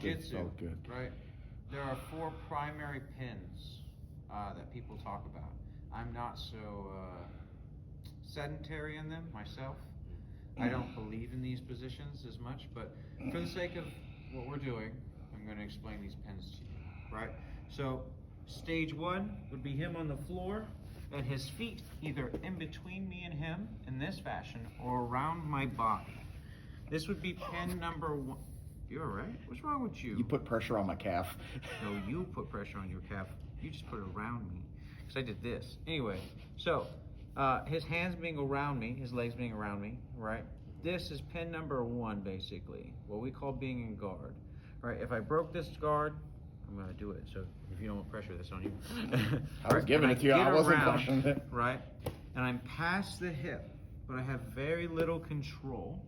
Jitsu, felt good. right? There are 4 primary pins that people talk about. I'm not so sedentary in them myself. I don't believe in these positions as much, but for the sake of what we're doing, I'm going to explain these pins to you, right? So stage 1 would be him on the floor and his feet either in between me and him in this fashion or around my body. This would be pin number 1. You're all right? What's wrong with you? You put pressure on my calf. No, you put pressure on your calf. You just put it around me. Because I did this. Anyway, so his hands being around me, his legs being around me, right? This is pin number 1, basically. What we call being in guard. Right? If I broke this guard, I'm going to do it. So if you don't want pressure this on you. I was giving it to you. I wasn't around, questioning it. Right? And I'm past the hip, but I have very little control.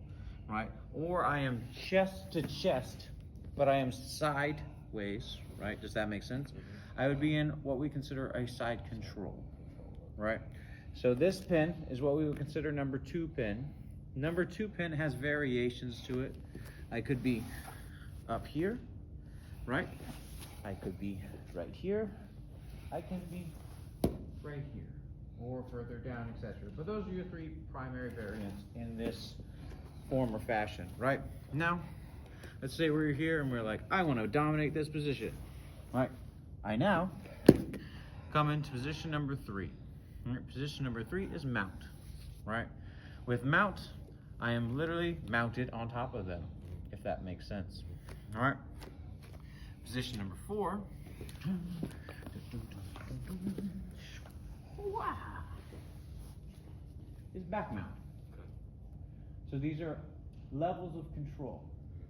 Right? Or I am chest to chest, but I am sideways, right? Does that make sense? I would be in what we consider a side control, right? So this pin is what we would consider number 2 pin. Number 2 pin has variations to it. I could be up here, right? I could be right here. I can be right here, or further down, etc. But those are your 3 primary variants in this form or fashion, right? Now, let's say we're here and we're like, I want to dominate this position, right? I now come into position number 3. Right? Position number 3 is mount, right? With mount, I am literally mounted on top of them, if that makes sense. All right. Position number 4 is back mount. So these are levels of control,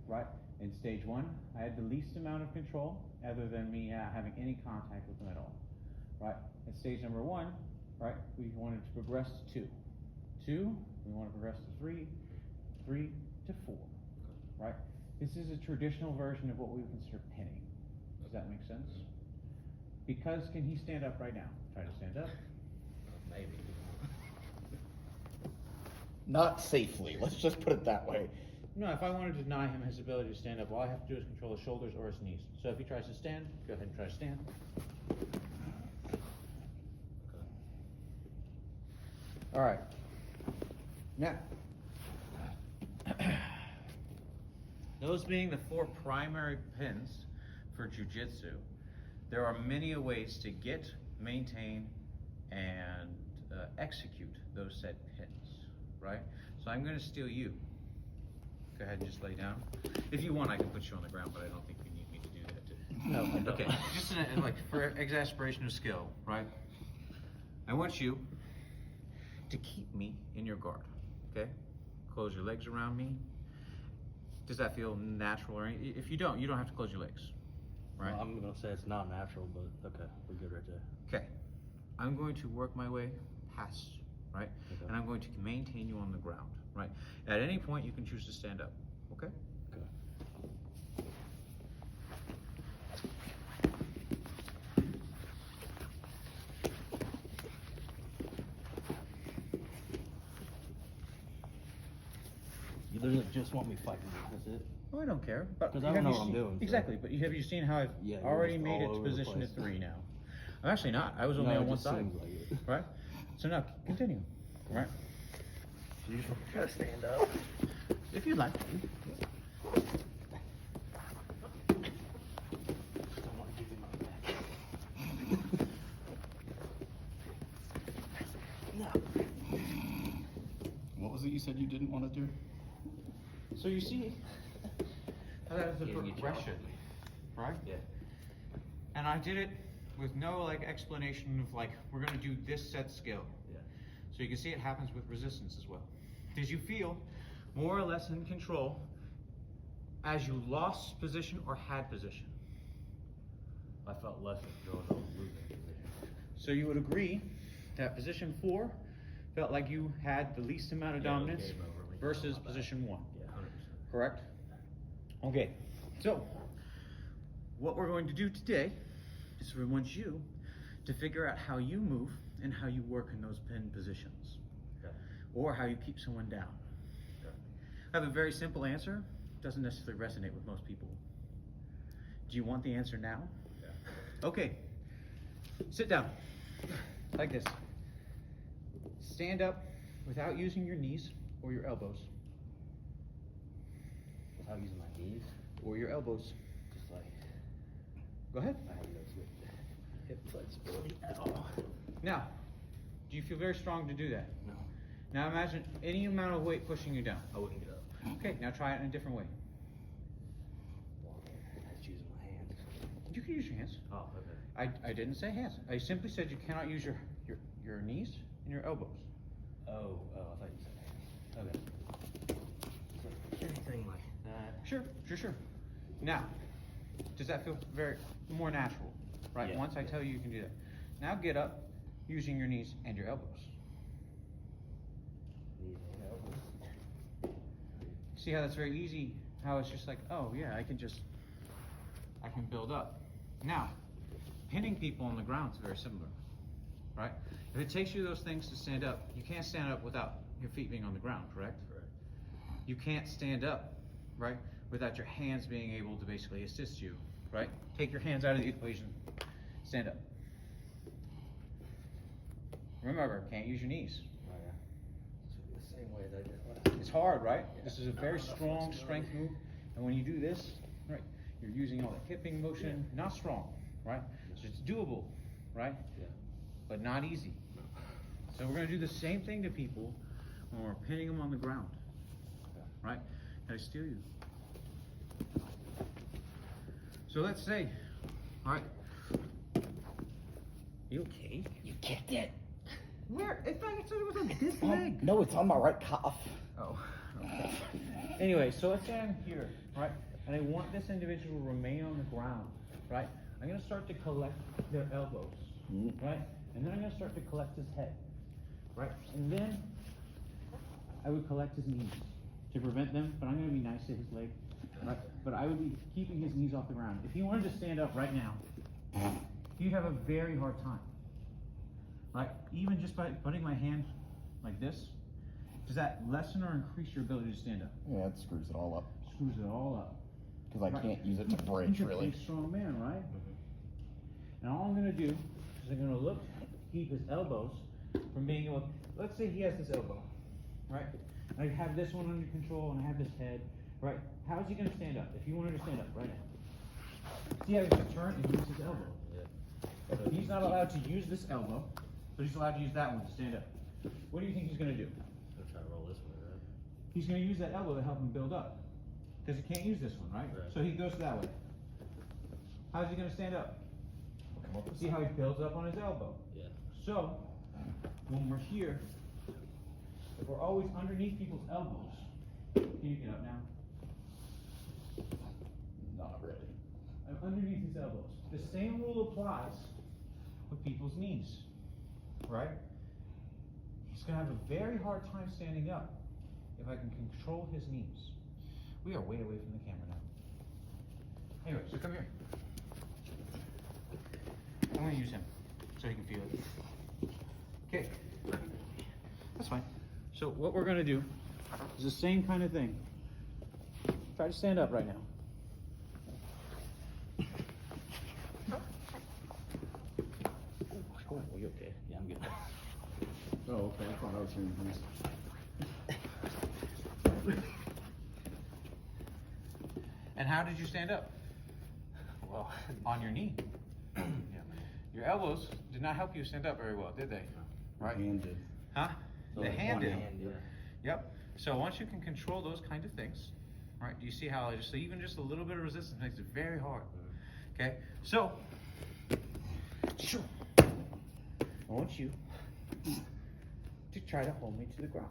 right? In stage 1, I had the least amount of control other than me having any contact with them at all, right? At stage number 1, right, we wanted to progress to 2. 2, we want to progress to 3, 3 to 4, right? This is a traditional version of what we would consider pinning. Does that make sense? Because, can he stand up right now? Try to stand up. Maybe. Not safely. Let's just put it that way. No, if I wanted to deny him his ability to stand up, all I have to do is control his shoulders or his knees. So if he tries to stand, go ahead and try to stand. All right. Now, those being the 4 primary pins for jiu-jitsu, there are many ways to get, maintain, and execute those said pins, right? So I'm going to steal you. Go ahead and just lay down. If you want, I can put you on the ground, but I don't think you need me to do that. No, I don't. Okay, just like for exasperation of skill, right? I want you to keep me in your guard, okay? Close your legs around me. Does that feel natural? Or if you don't have to close your legs, right? Well, I'm gonna say it's not natural, but okay, we're good right there. Okay, I'm going to work my way past, right? Okay. And I'm going to maintain you on the ground, right? At any point, you can choose to stand up, okay? Okay. You literally just want me fighting you, that's it? Oh, I don't care. But 'Cause I have don't know you what I'm seen- doing, so- Exactly, but have you seen how I've Yeah, you're already just made all it to over the position to place. 3 now? I'm actually not. I was only No, on it one just side, seems like it. right? So now, continue, right? You just want to try to stand up. If you'd like to. Don't want to give you my back. No. What was it you said you didn't want to do? So you see how that is a Yeah, you progression, right? Yeah. And I did it with no like explanation of like, we're gonna do this set skill. Yeah. So you can see it happens with resistance as well. Did you feel more or less in control as you lost position or had position? I felt less control than I was losing position. So you would agree that position 4 felt like you had the least amount of Yeah, it was dominance game over when you versus got my back. position 1, Yeah, 100%. correct? Okay, so what we're going to do today is we want you to figure out how you move and how you work in those pin positions, Okay. or how you keep someone down. Okay. I have a very simple answer, doesn't necessarily resonate with most people. Do you want the answer now? Yeah. Okay. Sit down. Like this. Stand up without using your knees or your elbows. Without using my knees, Or your elbows. just like Go ahead. I have no good hip flexibility at all. Now, do you feel very strong to do that? No, Now imagine any amount of weight pushing you down. I wouldn't get up. Okay, now try it in a different way. That's using my hands. You can use your hands. Oh, okay. I didn't say hands. I simply said you cannot use your knees and your elbows. Oh, I thought you said hands. Okay. So anything like that. Sure. Now, does that feel very more natural? Right? Yeah. Once I tell you you can do that. Now get up using your knees and your elbows. Knees and elbows. See how that's very easy? How it's just like, oh yeah, I can build up. Now, pinning people on the ground is very similar, right? If it takes you those things to stand up, you can't stand up without your feet being on the ground, correct? Correct. You can't stand up, right, without your hands being able to basically assist you, right? Take your hands out of the equation, stand up. Remember, can't use your knees. Oh yeah. Should be the same way as I did last. It's hard, right? This is a very strong strength move, and when you do this, right, you're using all the hipping motion, not strong, right? So it's doable, right? Yeah. But not easy. So we're gonna do the same thing to people when we're pinning them on the ground, right? Can I steal you? So let's say, all right. You okay? You kicked it. Where? It's like it was on this leg. No, it's on my right calf. Oh, okay. Anyway, so let's say I'm here, right? And I want this individual to remain on the ground, right? I'm gonna start to collect their elbows, right? And then I'm gonna start to collect his head, right? And then I would collect his knees to prevent them, but I'm gonna be nice to his leg, right? But I would be keeping his knees off the ground. If he wanted to stand up right now, he'd have a very hard time, right? Even just by putting my hand like this, does that lessen or increase your ability to stand up? Yeah, it screws it all up. Screws it all up. Because I Right. can't use it to bridge, He's a really. big, strong man, right? And all I'm gonna do is I'm gonna look, keep his elbows from being able. Let's say he has this elbow, right? I have this one under control, and I have this head, right? How is he gonna stand up? If you wanted to stand up right now, see how he's gonna turn and use his elbow. Yeah. He's not allowed to use this elbow, but he's allowed to use that one to stand up. What do you think he's gonna do? I'll try to roll this way, right? He's gonna use that elbow to help him build up, because he can't use this one, right? Right. So he goes that way. How's he gonna stand up? See how he builds up on his elbow. Yeah. So, when we're here, if we're always underneath people's elbows, can you get up now? Not really. I'm underneath his elbows. The same rule applies with people's knees, right? He's gonna have a very hard time standing up if I can control his knees. We are way away from the camera now. Anyway, so come here. I'm gonna use him so he can feel it. Okay, that's fine. So what we're gonna do is the same kind of thing. Try to stand up right now. Oh, are you okay? Yeah, I'm good. Oh, okay. I thought I was hearing things. And how did you stand up? Well, On your knee. Yeah. Your elbows did not help you stand up very well, did they? Right? Hand did. Huh? The hand one did. hand, yeah. Yep. So once you can control those kind of things, right? Do you see how just even just a little bit of resistance makes it very hard? Okay. So I want you to try to hold me to the ground.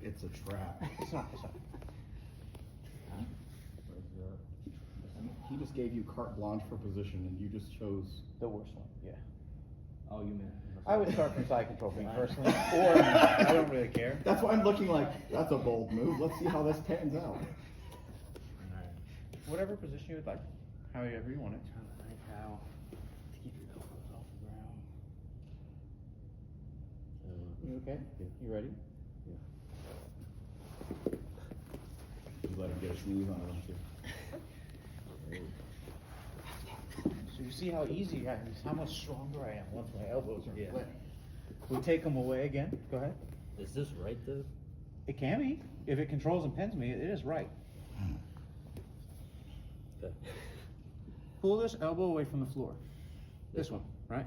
It's a trap. It's not. It's not. He just gave you carte blanche for position, and you just chose. The worst one. Yeah. Oh, you meant. I would start from side control for me personally, or I don't really care. That's why I'm looking like that's a bold move. Let's see how this pans out. Alright. Whatever position you would like, however you want it. Trying to think how to keep your elbows off the ground. You okay? You ready? You let him get his knees on it, don't you? You see how easy I am, how much stronger I am once my elbows are in Yeah. play. We take them away again. Go ahead. Is this right though? It can be. If it controls and pins me, it is right. Okay. Pull this elbow away from the floor. This one, right?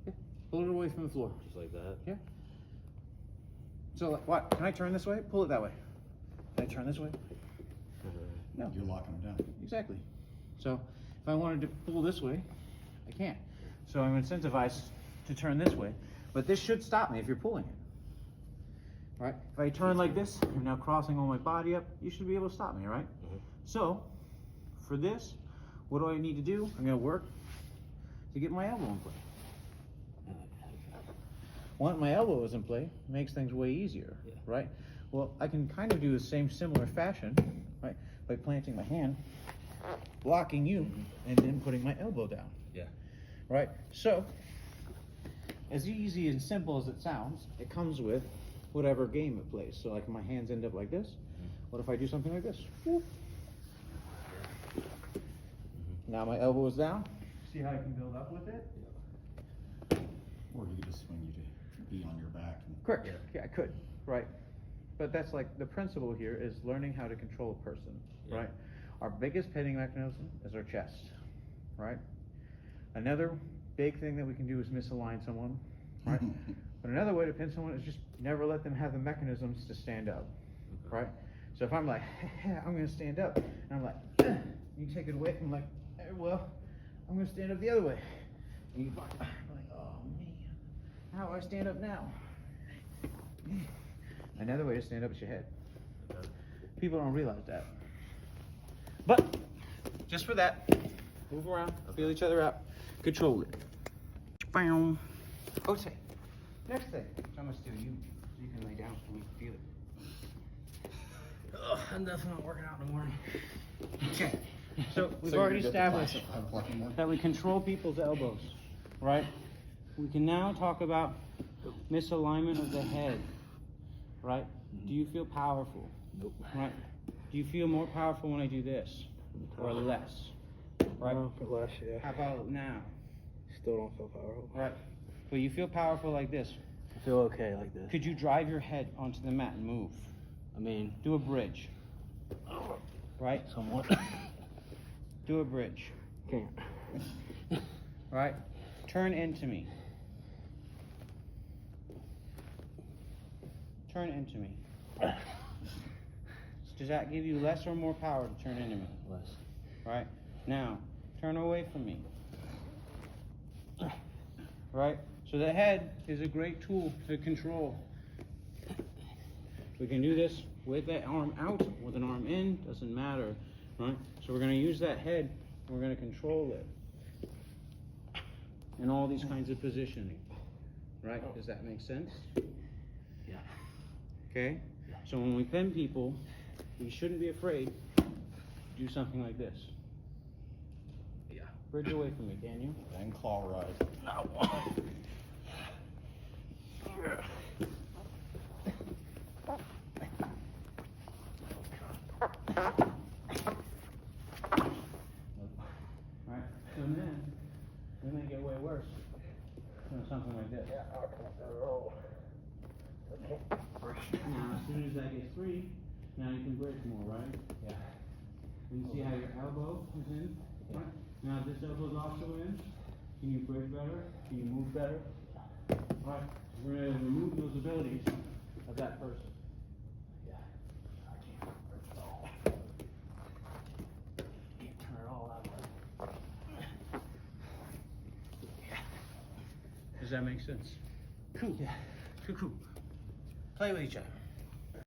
Yeah. Pull it away from the floor. Just like that? Yeah. So like, what? Can I turn this way? Pull it that way. Can I turn this way? No. You're locking them down. Exactly. So if I wanted to pull this way, I can't. So I'm incentivized to turn this way. But this should stop me if you're pulling it. Right? If I turn like this, I'm now crossing all my body up, you should be able to stop me, right? So for this, what do I need to do? I'm gonna work to get my elbow in play. Once my elbow is in play, it makes things way easier, Yeah. right? Well, I can kind of do the same similar fashion, right? By planting my hand, blocking you, and then putting my elbow down, Yeah. right? So, as easy and simple as it sounds, it comes with whatever game it plays. So like my hands end up like this. What if I do something like this? Whoop. Now my elbow is down. See how I can build up with it? Or you could just swing you to be on your back. Correct. Yeah, I could. Right. But that's like the principle here is learning how to control a person. Yeah. Right. Our biggest pinning mechanism is our chest. Right. Another big thing that we can do is misalign someone. Right. But another way to pin someone is just never let them have the mechanisms to stand up. Right. So if I'm like, I'm going to stand up, and I'm like, you take it away, I'm like, well, I'm going to stand up the other way. And you fuck, I'm like, oh man, how do I stand up now? Another way to stand up is your head. Okay. People don't realize that. But just for that, move around, feel each other out, control it. Bam. Okay. Next thing, which I'm gonna do you can lay down so we can feel it. Ugh, I'm definitely not working out in the morning. Okay. So we've So you're already good to established class at 5 o'clock in the morning? that we control people's elbows, right? We can now talk about misalignment of the head, right? Do you feel powerful? Nope. Right? Do you feel more powerful when I do this or less? Right? Less, yeah. How about now? Still don't feel powerful. Right. But you feel powerful like this. I feel okay like this. Could you drive your head onto the mat and move? I mean, Do a bridge. Right? somewhat. Do a bridge. Can't. Right? Turn into me. Turn into me. Does that give you less or more power to turn into me? Less. Right? Now, turn away from me. Right? So the head is a great tool to control. We can do this with that arm out, with an arm in, doesn't matter. Right? So we're going to use that head, we're going to control it. In all these kinds of positioning. Right? Does that make sense? Yeah. Okay? So when we pin people, we shouldn't be afraid to do something like this. Yeah. Bridge away from me, can you? And claw rise. No. Right? So then, we may get way worse. Something like this. Now, as soon as that gets free, now you can bridge more, right? Yeah. And you see how your elbow is in? Right? Now this elbow's also in. Can you bridge better? Can you move better? Right. We're going to remove those abilities of that person. Yeah. I can't bridge at all. Can't turn it all out. Does that make sense? Cool. Yeah. Cool. Play with each other.